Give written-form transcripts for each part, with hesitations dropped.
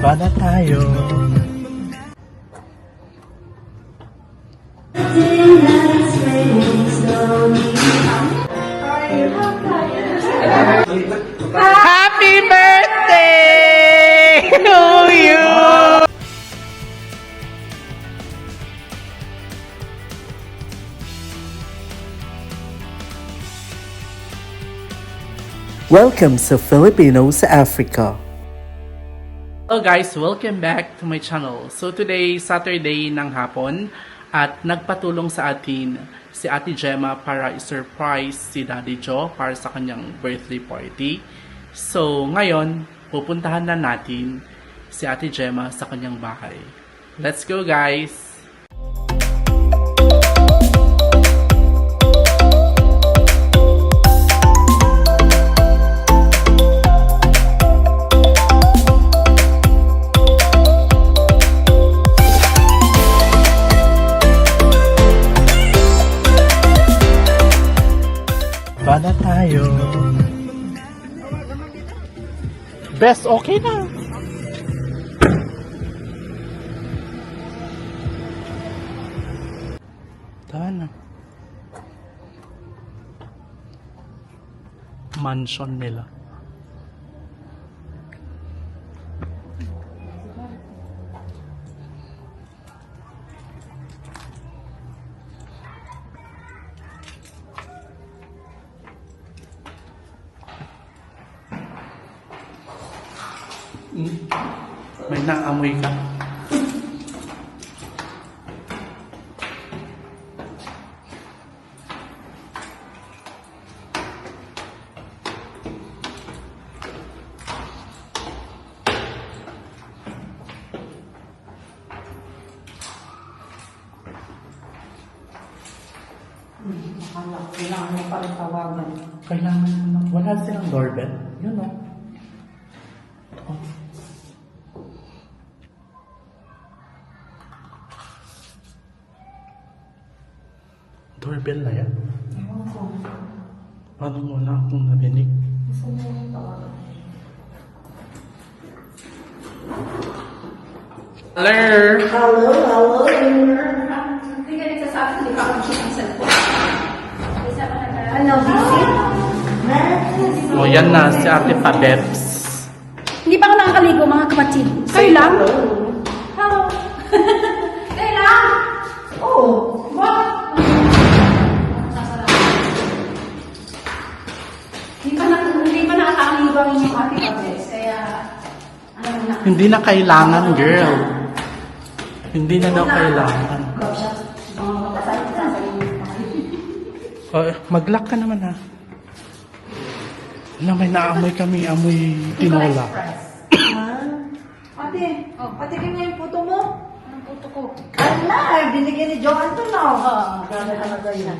Bana tayo. Happy birthday to you! Welcome sa Filipino sa Africa. Hello guys, welcome back to my channel. So today, Saturday ng hapon at nagpatulong sa atin si Ate Gemma para i-surprise si Daddy Joe para sa kanyang birthday party. So ngayon, pupuntahan na natin si Ate Gemma sa kanyang bahay. Let's go guys! Bana tayo. Best, okay na. Tama na. Mansion nila. May naamoy ka. Kailangan mo pa rin tawagan. Kailangan naman. Wala silang doorbell. Yun o. Oh. Doorbell na yan. Ewan ko. Paano mo na akong narinig? Gusto mo yung tawagan? Hello! Hello. Hindi ka nagsasabi, hindi ka ako siya ng cellphone. Isa pa na Ano, busy? O yan na, si Ate Pabebs. Hindi pa ako nakakaligo, mga kapatid. Kayo lang? Hello. Kayo lang? Oo. What? Hindi pa nakakaligo ang inyong ate kapatid. Kaya, ano na. Hindi na kailangan, girl. Hindi na daw kailangan. Mga kapatid, sa inyo. O, mag-lock ka naman ha. Na may naamoy kami, amoy tinola. Ate, patikin mo yung puto mo. Anong puto ko? Ala, binigyan ni Joe Anton na. Grabe talaga yan.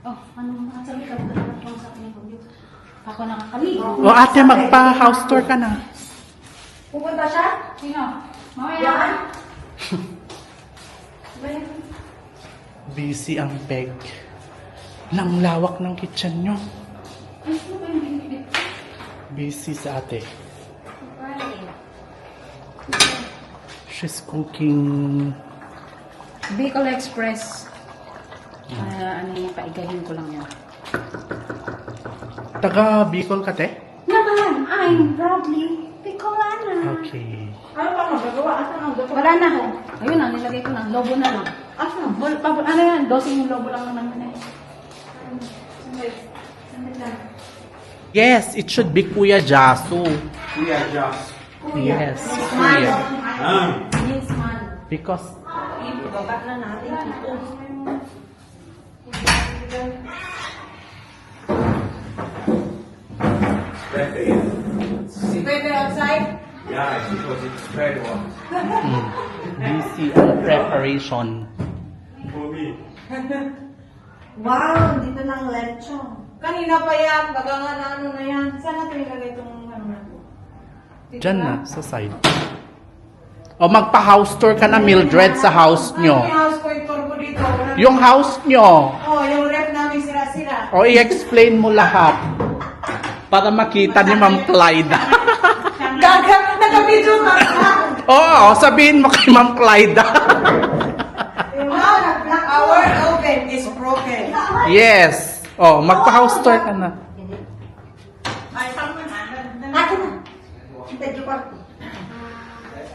Oh, anong sabi ka? Ano sa akin yung ako nakakaligo. O ate, magpa-house tour ka na. Pupunta siya? Sino? Mamaya. Yan? Busy ang peg. Lang lawak ng kitchen nyo. Ay, sino ba yung binibit? Busy sa ate. She's cooking. Bicol Express. Ano yung paigahin ko lang yan. Taga Bicol ka, te? Naman, I'm proudly Bicolana. Okay. Ano pa magagawa? Asan ang gato? Wala na. Ayun na, nilagay ko na. Lobo na lang. Asan? Ano yan? Dosing yung lobo lang naman na eh. Sandali lang. Yes, it should be Kuya Jasu. Kuya Josh. Yes, Man. Kuya. Yes, man. Because Ibaba na natin ito. Spread it. Pwede outside? Yeah, because it's spread one. busy ang preparation. For me. Wow, dito na ang lechon. Kanina pa yan, baga nga na ano na yan. Saan natin ilagay itong ano na to? Dito Diyan na, sa side. O magpa-house tour ka na, Mildred, sa house nyo. Ano yung house ko yung turbo dito? Wala- Yung house nyo. Oh, yung ref namin sira-sira. O i-explain mo lahat. Para makita ni Ma'am Clyda. Gaga, nag-video ka. Oo, sabihin mo kay Ma'am Clyda. Our oven is broken. Yes. Oh, magpa-house tour ka na. Ay, tama na. Akin na. Hintay yung kwarto.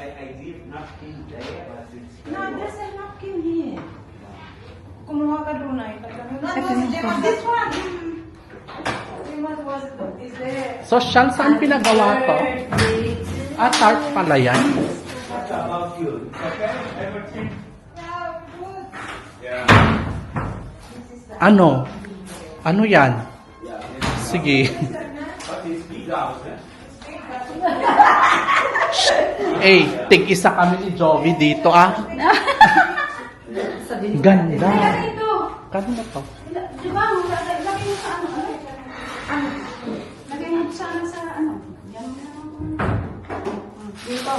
I leave napkin there, but it's No, there's a napkin here. Kumuha ka doon ay. This one. Is there? Social, saan pinagawa to? Tart pala yan. What about you? Okay, everything? Yeah. Ano? Ano yan? Yeah. Sige. But it's big house, eh? Tig-isa kami ni Jovi dito Ganda. Kaya ito. Kanina to? Di ba? Lagay mo sa ano? Ano? Lagay mo sa ano sa ano? Yan mo na. Dito.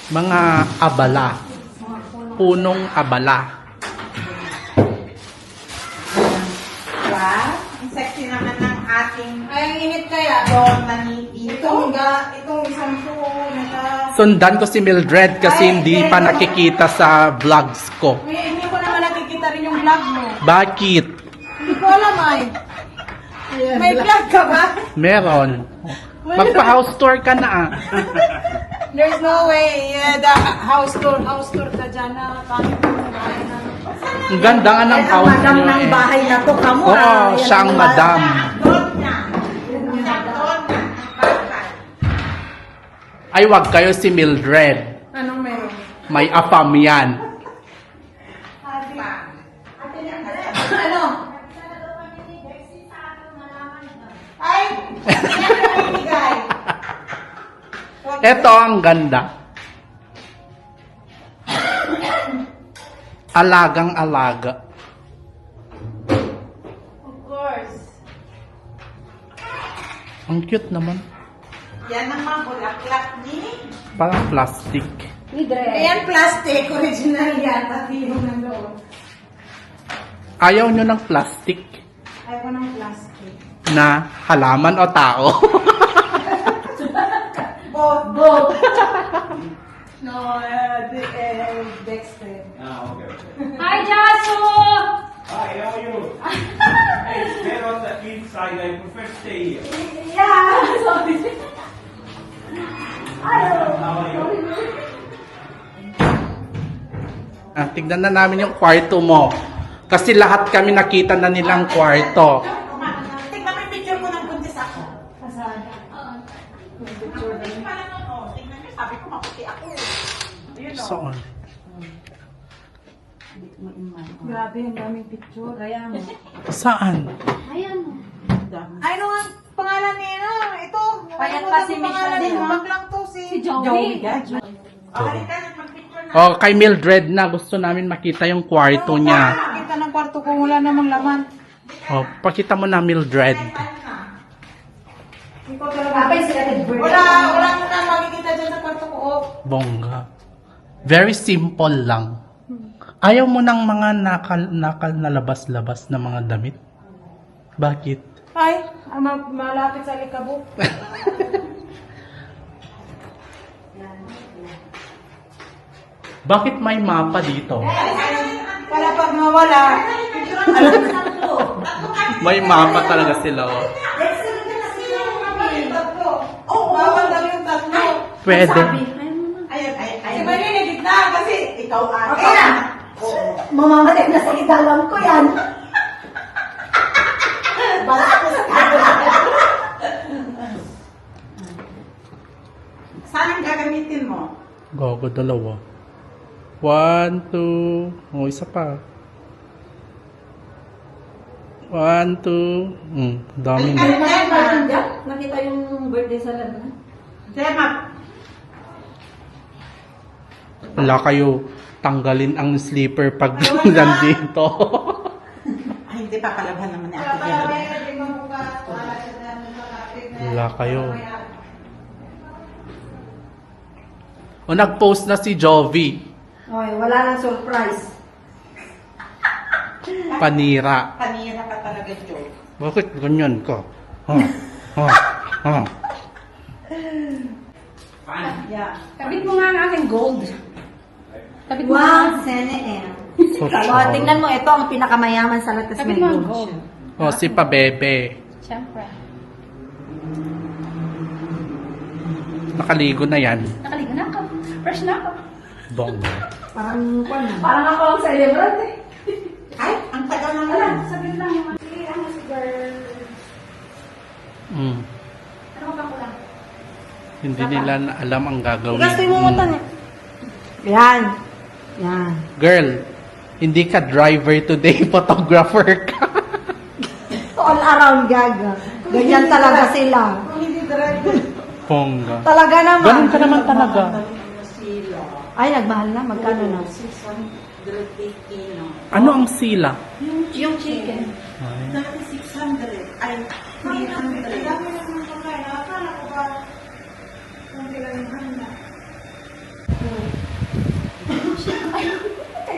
Mga abala. Punong abala. Diba? Ang sexy naman ng ating... Ay, ang init kaya doon, naniti. Itong isang po, Sundan ko si Mildred kasi hindi pa nakikita sa vlogs ko. Hindi ko naman nakikita rin yung vlog mo. Bakit? Hindi ko alam ay. May vlog ka ba? Meron. Magpa-house tour ka na There's no way. The house tour ka dyan na kahit Ang ganda nga ng house Madam niyo ng bahay na to, kamo. Oo, siya ang madam. Ay, wag kayo si Mildred. Anong meron? May afam yan. Ano? Ay! Yan bigay. Ito ang ganda. Alagang alaga. Of course. Ang cute naman. Yan ang mga bulaklak ni. Parang plastic. Mildred. Ayan, plastic. Original yan. Pati yung nandoon. Ayaw nyo ng plastic Ayaw ko ng plastic. na halaman o tao. Both. No, Dexter. Ah, okay. Hi, Jaso! Hi, how are you? Hey, stay on the inside. I prefer stay here. Yeah! Sorry. How are you? Tignan na namin yung kwarto mo. Kasi lahat kami nakita na nilang kwarto. Tingnan mo yung picture ko ng buntis ako. Tingnan nyo, sabi ko maputi ako. Ayun o. So, Grabe, ang daming picture. Kaya mo. saan? Ayan. Ano nga pangalan niya? Ito. Ayan Nakalimutan pa si ko pangalan Michelle, niya. ha? Maglang to si Joey. Halika, magpicture na. Oh, kay Mildred na gusto namin makita yung kwarto niya. Kita ng kwarto ko, wala namang laman. Oh, pakita mo na Mildred. Hindi ko talaga. Abay sila Edward. Wala mo na makikita dyan sa kwarto ko. Oh. Bongga. Very simple lang. Ayaw mo ng mga nakal na labas-labas na mga damit? Bakit? Ay, malapit sa likabok. Bakit may mapa dito? Para pag mawala. May mapa talaga sila. Oh. Oh, bawal daw yung tatlo. Pwede. Ayun. Si Maylene, gitna kasi ikaw ate. Okay na. Mamamatay na sa idalam ko yan. Balatos ka. Saan ang gagamitin mo? Gogo, dalawa. 1, 2. Oh, isa pa. 1, 2. Dami na. Nakita yung birthday sa laban. Gemma. Wala kayo tanggalin ang slipper pag nandito. Ay, hindi pa palabhan naman ni Ate Gemma. Wala kayo. O nag-post na si Jovi. Okay, wala nang surprise. Panira. Kanina ka talaga, Joe. Bakit ganyan ka? Ha? Ha? Ha? One. Yeah. Kabit mo nga ang aking gold. Kabit mo Wow, nga. Sene So, Oh, tingnan mo, ito ang pinakamayaman sa lahat. Kabit mo ang gold. Oh, si Pabebe. Siyempre. Nakaligo na yan. Nakaligo na ako. Fresh na ako. Bong. Parang, Parang ako ang celebrant eh. ay, ang tagal Wala, naman. sabihin lang yung si girl. Mm. Ano ba ko lang? Hindi nila na alam ang gagawin. Gastoy mo mutan eh. Yan. Yan. Girl, hindi ka driver today, photographer ka. All around gaga. Ganyan talaga sila. Pongga. Talaga naman. Ganun ka naman talaga. Ay, nagmahal na. Magkano na? Ano ang sila? Yung chicken. Ay. Dati 600. Ay, 300. Dami naman pagkain. Akala ko ba kung kailan yung handa. Ay,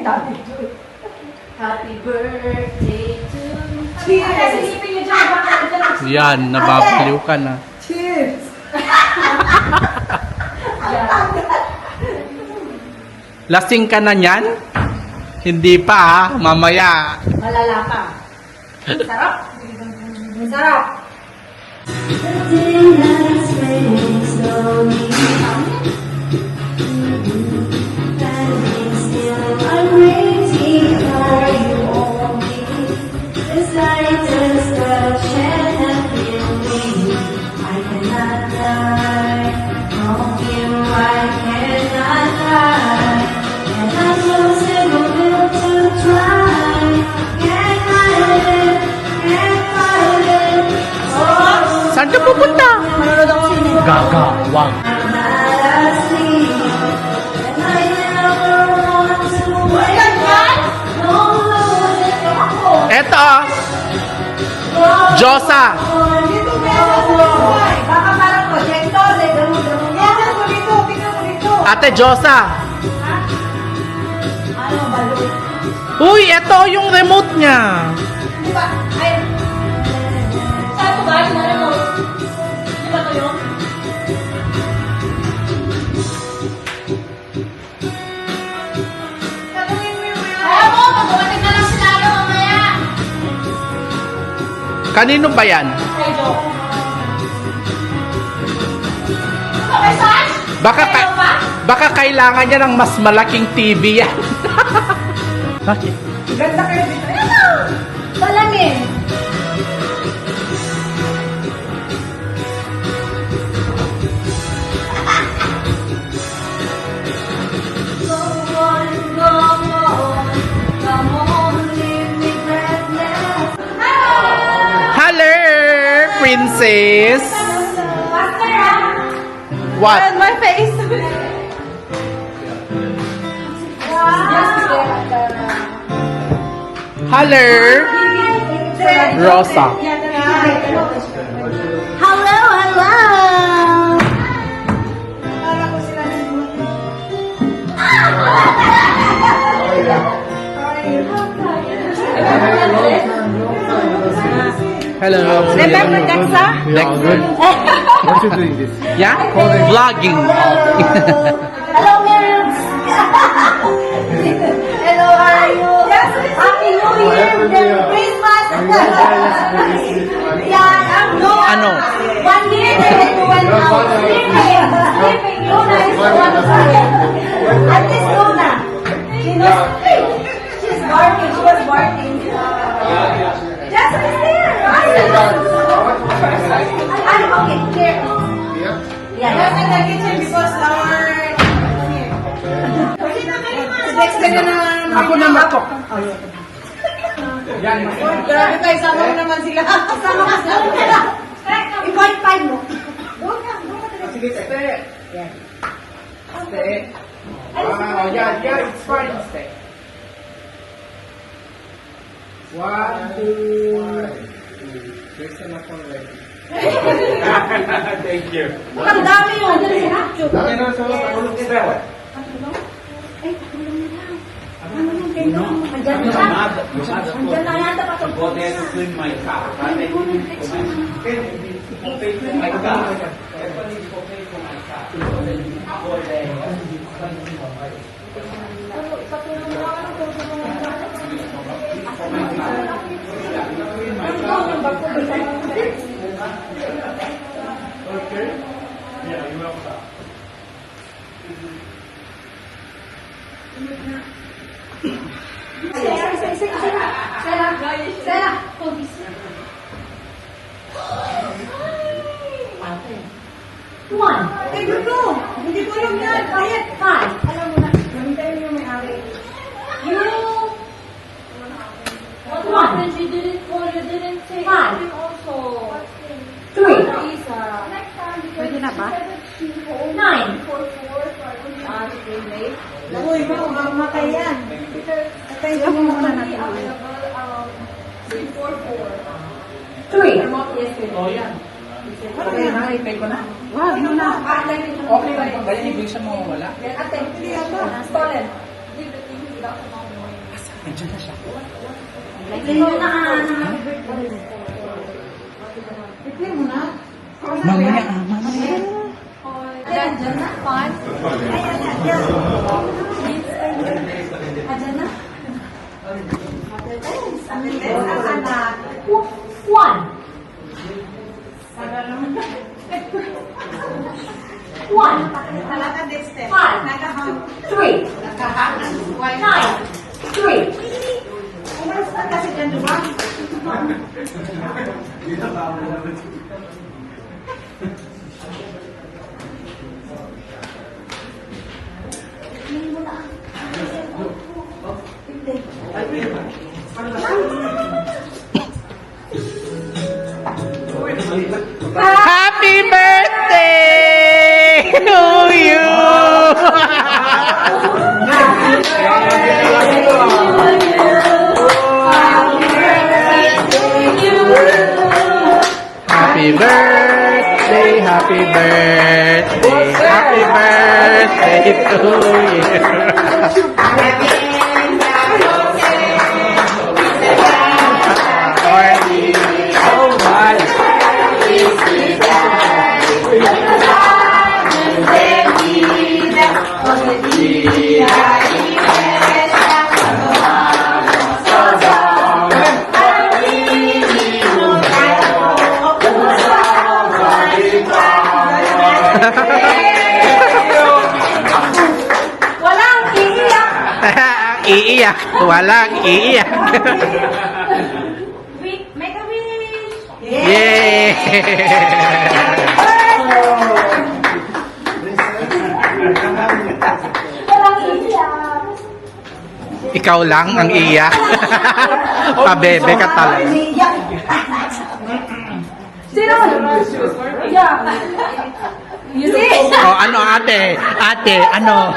dati. Happy birthday to you. Ay, silipin niyo dyan. Baka dyan. Yan, nababaliw ka na. Cheers! Lasing ka na niyan? Hindi pa mamaya. Malala pa. Sarap. Sarap. Saan ka pupunta? Manonood ako sine. Gaga, wag. Eto, Josa. Dito meron ako. Baka parang projector. Yan ako dito. Tingnan mo dito. Ate Josa. Ano ba yun? Uy, eto yung remote niya. Di ba? Ay. Saan ko ba? Yung ano? Di ba ito yun? Tanungin mo yung mga... Ayaw mo, mag-umating na lang sila ano mamaya. Kanino ba yan? Kay Jo. Okay, saan? Baka kailangan niya ng mas malaking TV yan. Bakit? Ganda kayo dito. Ano? Salamin. Hello, princess. What? My face. Hello, Rosa. Hello, hello. Akala ko sila Hello. Remember Dexa? Yeah, good. What you doing this? Yeah? Vlogging. Hello, Miriam. Hello, how are you? Yes, Happy New Year, Merry Christmas. Yeah, I'm Luna. Ano? 1 year, then to 1 hour. Sleeping. Luna is the one who's sleeping. At least Luna. She's barking. She was barking. Jasmine is there. I'm okay. Here. Yeah, that's in the kitchen because our... Dexter na naman. Ako na matok. Grabe kayo, sama mo naman sila. Sama ka sila. I-point 5 mo. Doon ka. Sige, stay. Stay. Wow, yeah, it's fine. Stay. 1, 2, Thank you. Ang dami yun. Andiyan na yata pa ito. Go there to clean my car. Okay for my car. Yeah, you will. Sarah, hold this. One. Ay, gusto! Hindi ko alam yan. Quiet! Five. Alam mo na. Gamitin mo yung may-ari. You. What One. happened? You didn't call, you didn't say Five. anything also. Three. Lisa. Pwede na ba? Nine. Okay, wait. Uy, mamatay yan. Patay ka mo muna natin. Three. Oh, yan. Ano yan? Nakipay ko na. Wag mo na. Okay lang pag ganyan, ibig siya mawawala. Hindi ata. Stolen. Nandiyan na siya. Play mo na. I-play mo na. Mamaya, mamaya. Ayan, dyan na. Five. Ayan na. Ang anak. One. One. Talaga, Dexter. Five. Nakahang. Three. Nakahang. Nine. Three. Umalis na kasi dyan, diba? Happy birthday to you! Happy birthday, happy birthday, happy birthday to you. Oh my. Walang iiyak. Iiyak, walang iiyak. Make a wish. Yay! Walang iiyak. Ikaw lang ang iiyak. Pabebe ka talaga. Sino? Yeah. You see? Oh, ano ate? Ate, ano?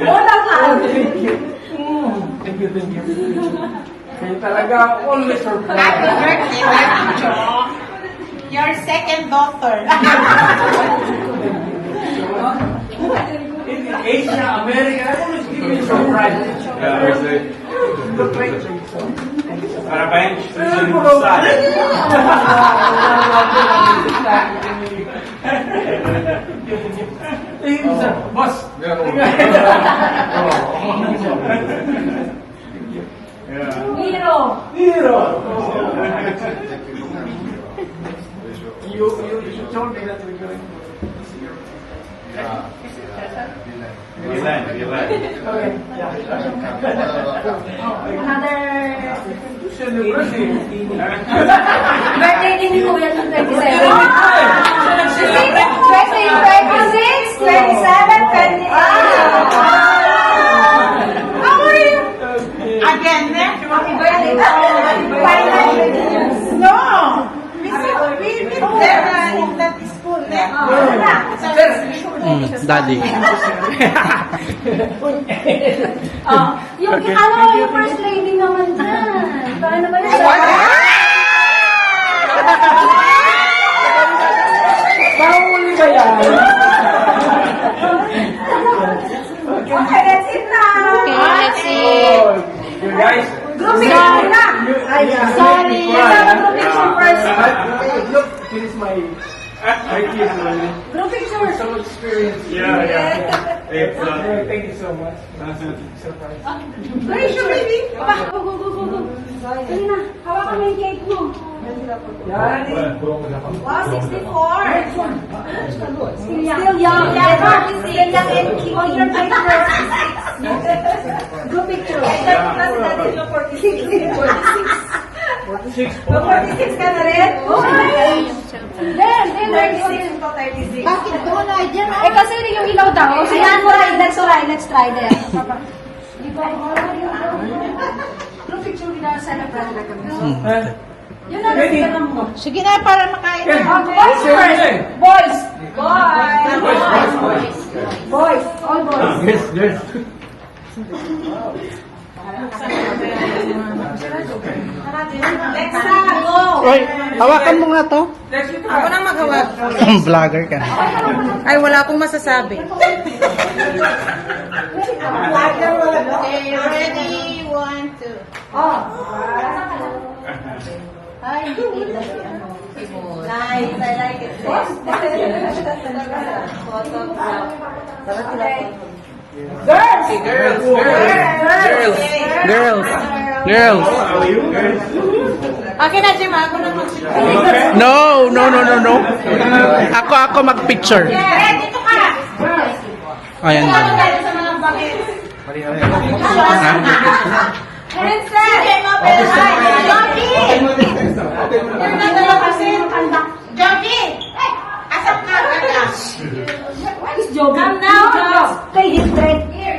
Unang hand. Happy birthday, Macho. Your second daughter. Asia, America, I always give me surprise. Parabéns, feliz aniversário. Boss. Hero. You told me that we're going. Milan. Another Celebration. birthday din ni Kuya ng 27. 26, 27, 28. How are you? Again, eh? Happy birthday. No. We met there in that school, eh? Daddy. Yung yung first lady naman dyan. Paano ba yun? Mahuli ba yan? Okay, that's it now. Let's see. You guys. Group picture muna. Sorry. Let's have a group picture first. Look, this is my. Thank you, Lily. Group picture. So experienced. Yeah. It's, Thank you so much. Surprise. Where is your baby? Papa, go. Dali na. Hawakan mo yung cake mo. Wow, 64. Still young. Still young and cute. On your picture. Group picture. Kasi natin yung 46. 46. 46 ka na rin? Then, 36 to 36. Bakit doon ay dyan? eh kasi yung ilaw daw. Ayan, let's try there. Papa. Group picture with our celebrant like a yun na, nasigalan mo. Sige na, para makain. Oh, boys first. Boys. Boys. All boys. Yes. Next na, go! Oy, hawakan mo nga to. Ako nang maghawak. Vlogger ka. Ay, wala akong masasabi. Okay, ready? 1, 2. Oh. Ay, hindi na si ano. Nice, I like it. Girls. Okay na, Jim. Ako na mag- No. Ako mag-picture. Red, dito ka! Ayan. Ano tayo sa mga bakit? Princess! Jockey! You're not the opposite. Jockey! Asap ka, kaka. What is Joby? Come now. Play his thread. Here.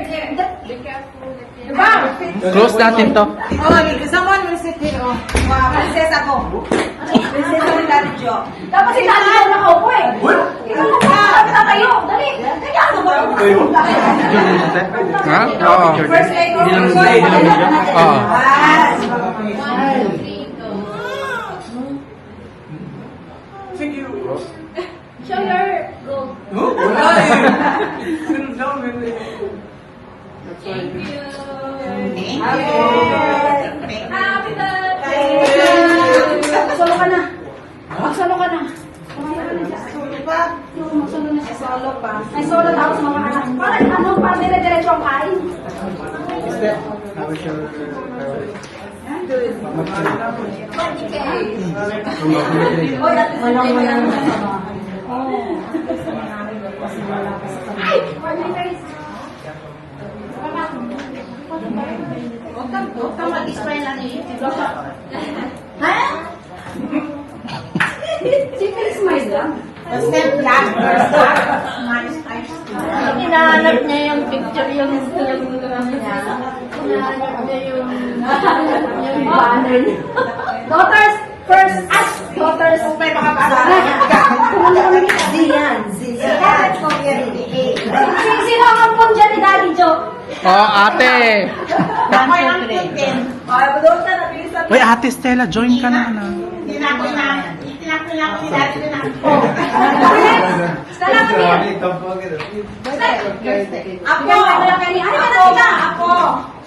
Diba? Close natin to. Oh, someone will sit here. Oh. Wow, princess ako. Princess ako ni Daddy Joe. Dapat si Daddy daw nakaupo eh. Ikaw na tayo. Dali. Kaya ano ba? Ha? Oo. First leg or Hindi lang- first leg? hindi lang- Oo. Yes. 1, 3, go. Show your gold. Thank you. Happy birthday. Solo ka na. Magsolo ka na. Solo pa? Magsolo na siya. Solo pa. Ay, solo tapos mga anak. Parang dire-diretso ang kain. Oy, walang Huwag kang mag-smile lang eh. ha? Simple smile lang. Basta black first time. Nice times. Hinahanap niya yung picture yung niya. Hinahanap niya yung banner niya. Daughters first. Daughters. May makapasa. Zian. Sino ang ampong dyan ni Daddy Joe? Oh, ate. Ako yung putin. Ay, budot na, nabilisan. Uy, ate Stella, join ka na. Tinapin na ako ni Daddy na. Stella ka niya. Ako.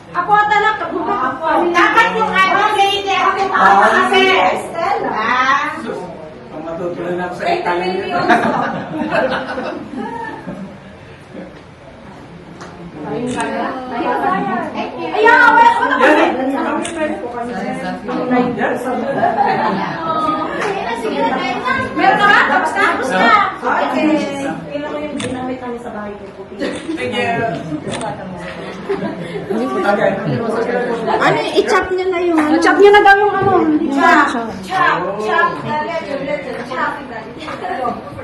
Ako at anak. Dapat yung ano, lady, ako kasi. Stella. Ang matutunan ako sa Ay, Italian. tamili yun. Ayaw, wala ko na kasi. Meron na ba? Tapos na? Tapos na. Ano, i-chop niya na yung ano. Chop niya na daw yung ano. Chop.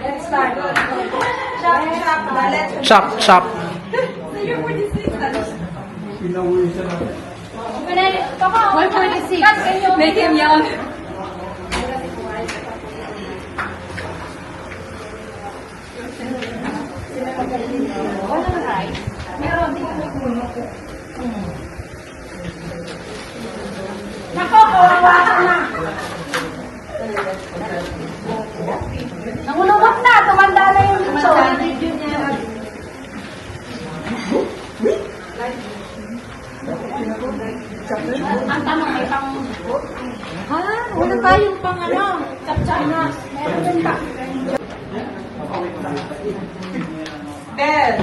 Let's start. Chop. Pinauwi siya na. 146. Make him young. Nako, kawawa ka na. Nangulubot na, tumanda na yung lutso. Ang tanong may pang... Ha? Wala tayong pang ano. Chap-chap na. Meron din pa. Bel,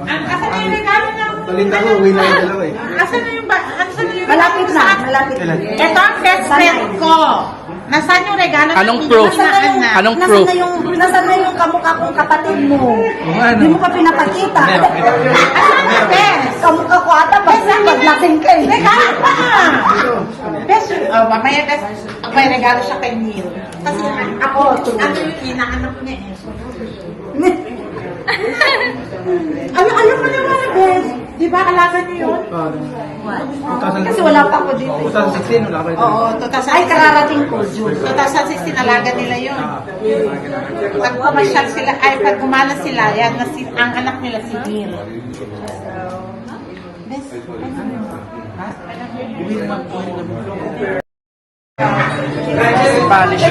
asan na yung regalo ng... Balita ko, uwi na yung dalawa eh. Asan na yung asan na yung Malapit regalo na, sa- malapit na. Ito ang best friend ko. Nasaan yung regalo Anong ng proof? inyong anak? Anong Nasaan proof? nasaan na yung kamukha kong kapatid mo? ano? Hindi mo ka pinapakita. Asan ang best? Kamukha ko ata pag lasing ka eh. Regalo pa! Best, oh, mamaya best, may regalo siya kay Neil. Kasi ako yung inaanak niya eh. Ano mo naman, best? Di ba alaga niyo yun? Kasi wala pa ako dito. 2016, wala pa ito. Oo, 2016. Ay, kararating ko, June. 2016 alaga nila yun. Pag pumasyal sila, ay pag gumala sila, yan, ang anak nila si Neil. Best, Spanish.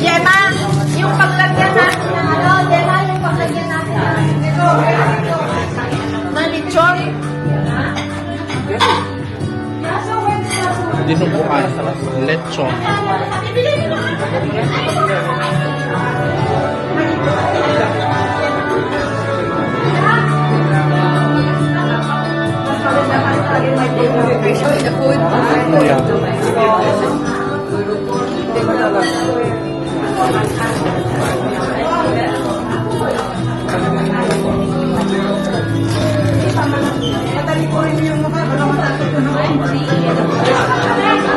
Gemma, yung paglagyan natin ng ano, Gemma, yung paglagyan natin ng lechon. Dinuguan. Lechon.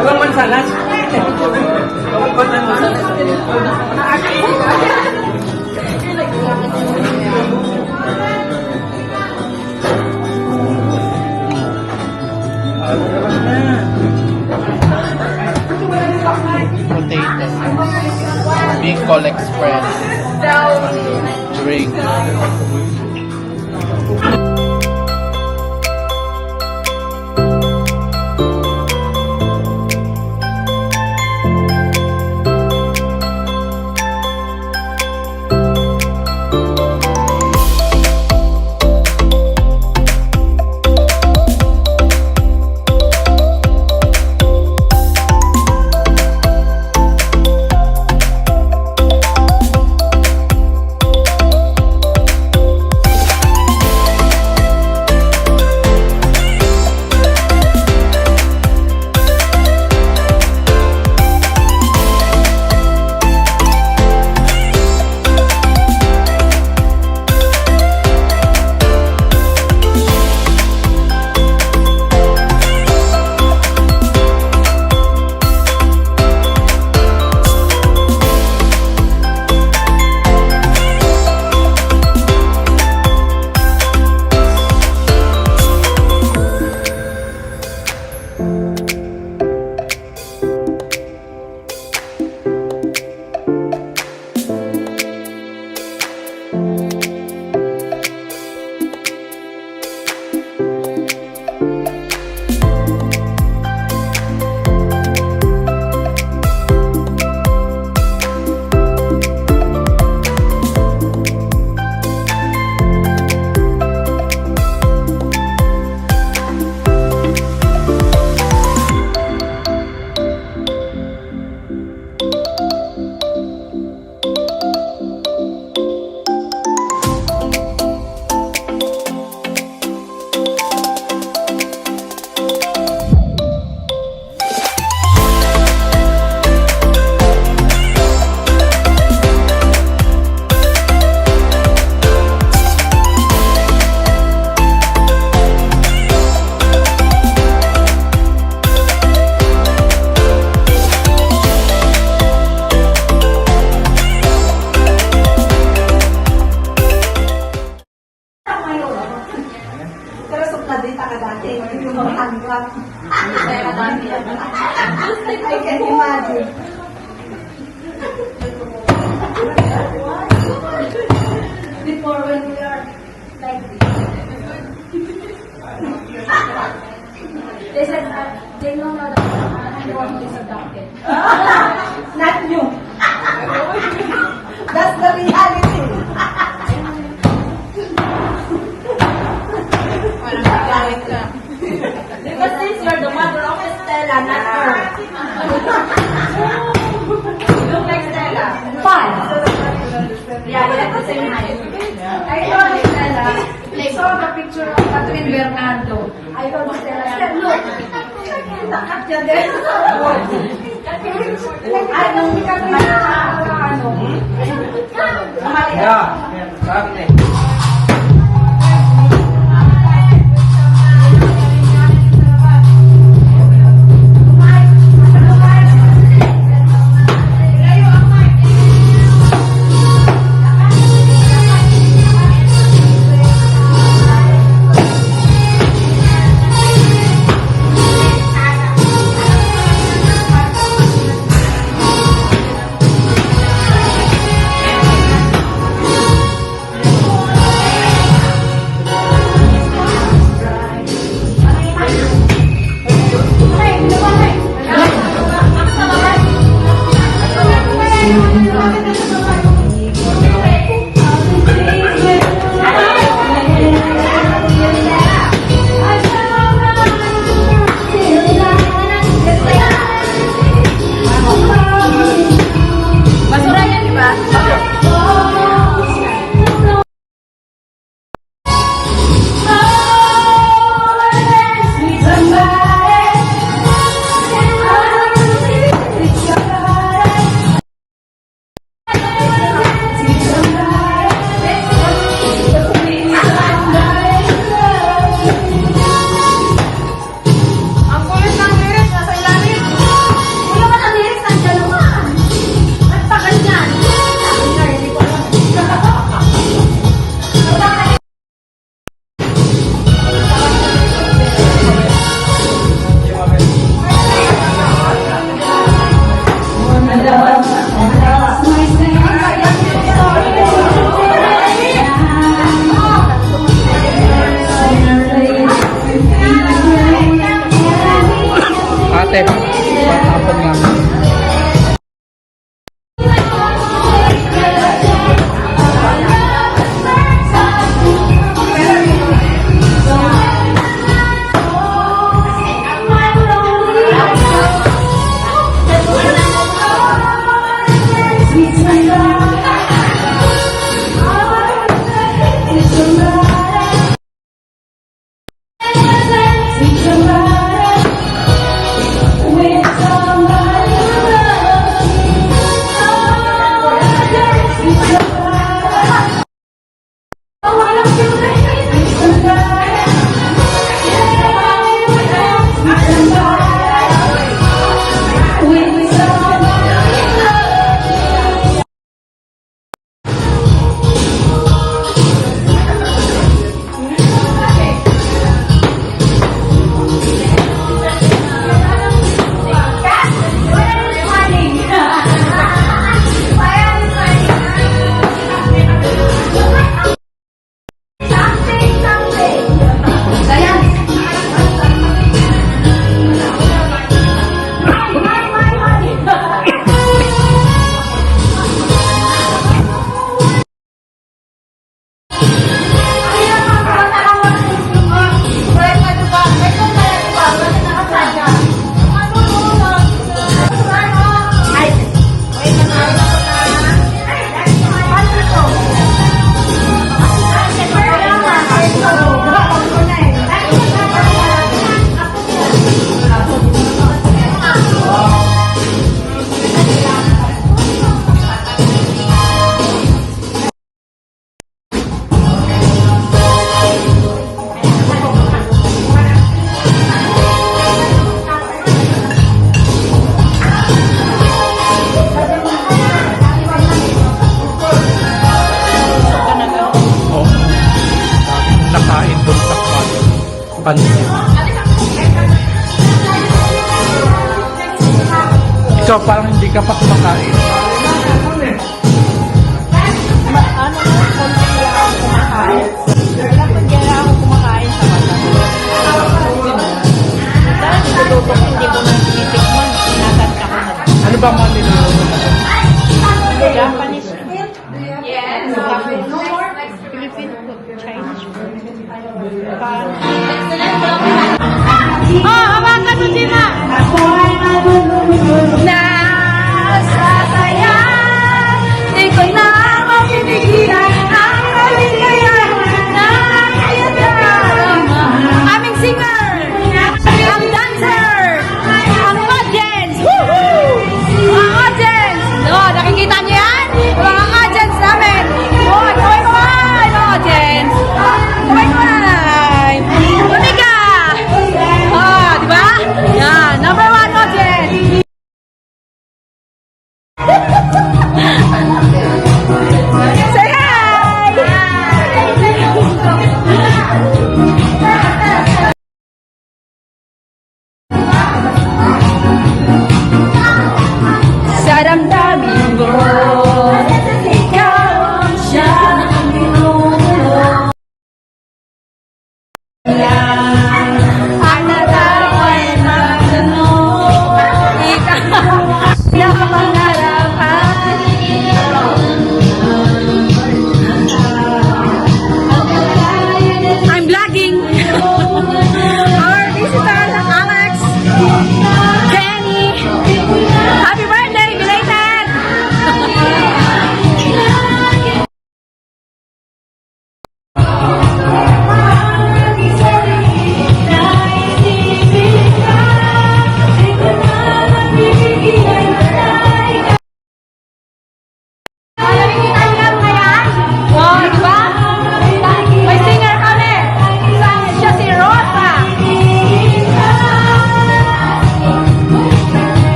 Walang mansanas. Potato. Bicol Express. Drink. Pero sukladita ka dati. Yung mga tanggap. I can imagine. Before when we are like this. They said they know that I'm going to be adopted. Not you. That's the reality. Walang galit ka. you're the mother of Stella, not her. Look like Stella. 5. Yeah, we have the same height. I told Stella, I saw the picture of Catherine Bernardo. I told Stella, look. Nakatya din. Ano, hindi ka ano. Yeah. Sabi na eh. Basura yan, di ba? Ang kulit ng lyrics nasa ilalim. Wala ka ng lyrics ng dalawa. Magtagal yan. Hindi ko alam. Ate, patapon nga. pansin. Ikaw parang hindi ka pa kumakain. Ano ba mga niluluto mo? Japanese food. Yes. No more Philippine food. Chinese food. Oh,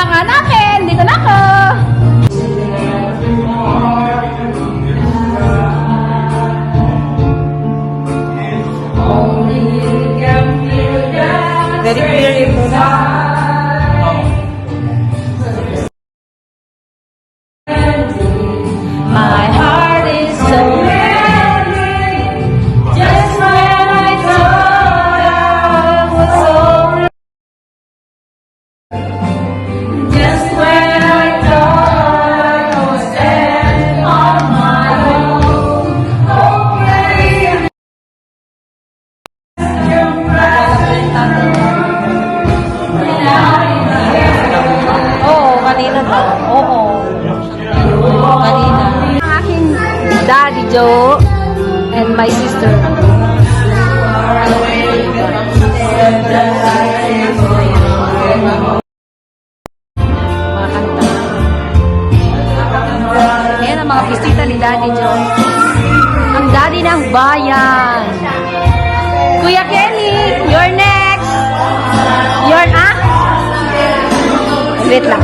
ang anakin. Dito na ako. Very clear ito na. My heart is so heavy. Just when I thought I was over. Just when I thought I was dead on my own. Oh, baby. Oo, kanina to. Oo. Kanina. Ang aking daddy Joe and my sister. Mga kanta. Ayan ang mga bisita ni Daddy Joe. Ang daddy ng bayan. Kuya Kenny, you're next. You're, ah? Wait lang.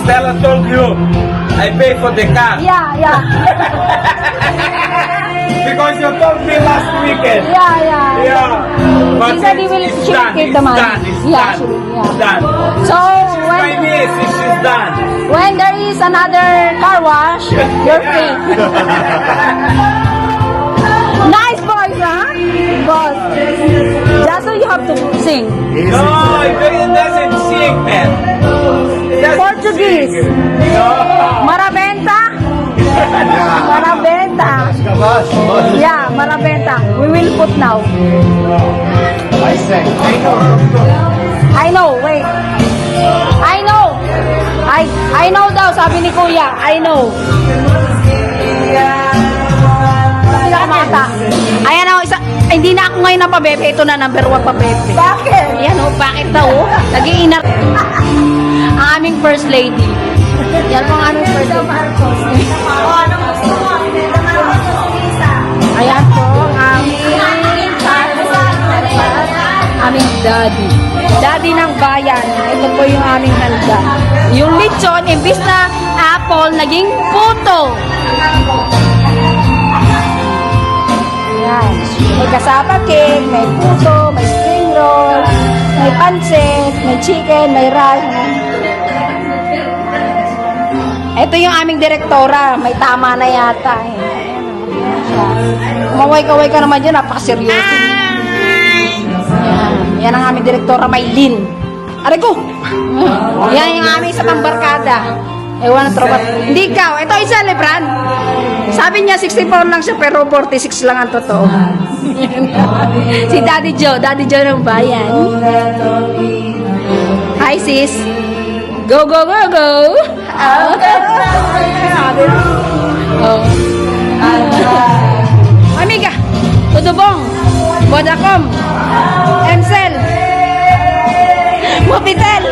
Stella told you, I pay for the car. Yeah, yeah. Because you told me last weekend. Yeah. Yeah. But She said he will, it's she will done. keep It's the money. done. It's Yeah, done. she will, It's yeah. done. So, My niece, she's done. when there is another car wash, you're free. Nice voice, huh? Boss. Just so you have to sing. No, he doesn't sing, man. Just Portuguese. sing. No. Marabenta. Marabenta. Yeah, marabenta. We will put now. I know, wait. I know daw, sabi ni Kuya. I know. Hindi na kumata. Ayan o, hindi na ako ngayon na pabebe. Ito na, number 1 pabebe. Bakit? Ayan o, bakit daw? Nag-iinar. Ang aming first lady. Yan po ang aming first lady. Ayan po, ang aming daddy. Daddy ng bayan. Ito po yung aming handa. Yung lechon, imbis na apple, naging puto. Ayan. May kasama cake, may puto, may spring roll, may pancit, may chicken, may rice. Ito yung aming direktora. May tama na yata. Kumaway-kaway ka naman dyan. Napakaseryoso. Yan ang aming direktora, Maylin. Aray ko! Yan yung aming isa pang barkada. Ewan na tropa. Hindi ikaw. Ito isa, Lebran. Sabi niya 64 lang siya pero 46 lang ang totoo. Si Daddy Joe. Daddy Joe ng bayan. Hi sis. Go, go, go, go. Oh. Amiga. Tudubong. Vodacom. Encel. Mobitel.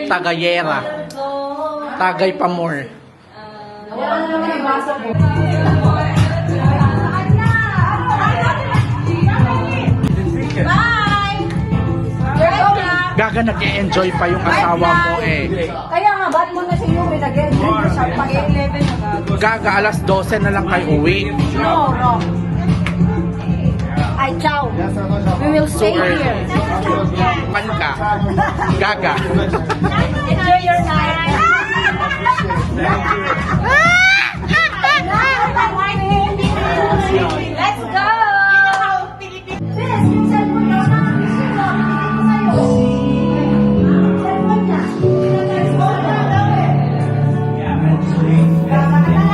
Tagayera. Tagay pa more. Wala na naman yung baso ko. Bye! Gaga, nag-enjoy pa yung asawa mo eh. Kaya nga, ba't mo na si Yuri nag-enjoy siya pag 11 na gago? Gaga, alas 12 na lang kayo uwi. No, no. Ay, ciao. We will stay here. Kan ka. Gaga. Enjoy your night. Let's go! Sis, yung cellphone na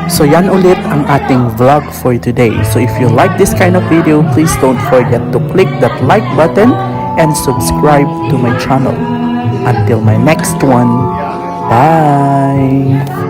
So yan ulit ang ating vlog for today. So if you like this kind of video, please don't forget to click that like button and subscribe to my channel. Until my next one, bye!